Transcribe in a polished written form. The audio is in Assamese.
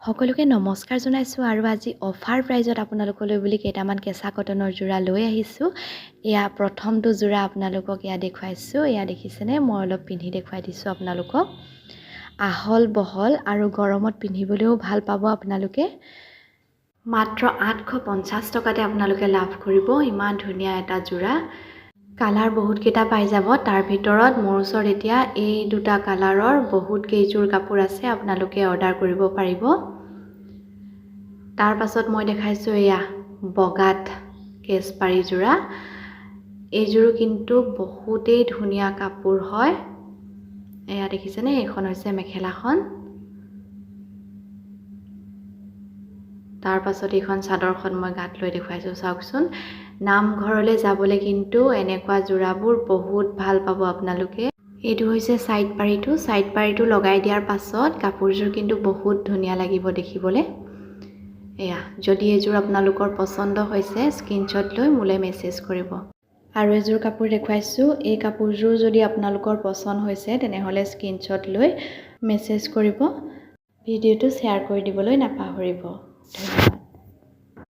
সকলোকে নমস্কাৰ জনাইছোঁ আৰু আজি অফাৰ প্ৰাইজত আপোনালোকলৈ বুলি কেইটামান কেঁচা কটনৰ যোৰা লৈ আহিছোঁ। এয়া প্ৰথমটো যোৰা আপোনালোকক এয়া দেখুৱাইছোঁ। এয়া দেখিছেনে, মই অলপ পিন্ধি দেখুৱাই দিছোঁ আপোনালোকক। আহল বহল আৰু গৰমত পিন্ধিবলৈও ভাল পাব আপোনালোকে। মাত্ৰ 850 টকাতে আপোনালোকে লাভ কৰিব ইমান ধুনীয়া এটা যোৰা। কালাৰ বহুতকেইটা পাই যাব। তাৰ ভিতৰত মোৰ ওচৰত এতিয়া এই দুটা কালাৰৰ বহুত কেইযোৰ কাপোৰ আছে, আপোনালোকে অৰ্ডাৰ কৰিব পাৰিব। তাৰ পাছত মই দেখাইছোঁ এয়া বগাত কেছপাৰী যোৰা। এইযোৰো কিন্তু বহুতেই ধুনীয়া কাপোৰ হয়। এয়া দেখিছেনে, এইখন হৈছে মেখেলাখন। তাৰ পাছত এইখন চাদৰখন মই গাত লৈ দেখুৱাইছোঁ, চাওকচোন। নামঘৰলৈ যাবলৈ কিন্তু এনেকুৱা যোৰাবোৰ বহুত ভাল পাব আপোনালোকে। এইটো হৈছে চাইড পাৰীটো। চাইড পাৰীটো লগাই দিয়াৰ পাছত কাপোৰযোৰ কিন্তু বহুত ধুনীয়া লাগিব দেখিবলৈ। এয়া, যদি এইযোৰ আপোনালোকৰ পচন্দ হৈছে স্ক্ৰীনশ্বট লৈ মোলৈ মেছেজ কৰিব। আৰু এযোৰ কাপোৰ দেখুৱাইছোঁ। এই কাপোৰযোৰ যদি আপোনালোকৰ পচন্দ হৈছে তেনেহ'লে স্ক্ৰীনশ্বট লৈ মেছেজ কৰিব। ভিডিঅ'টো শ্বেয়াৰ কৰি দিবলৈ নাপাহৰিব। ধন্যবাদ।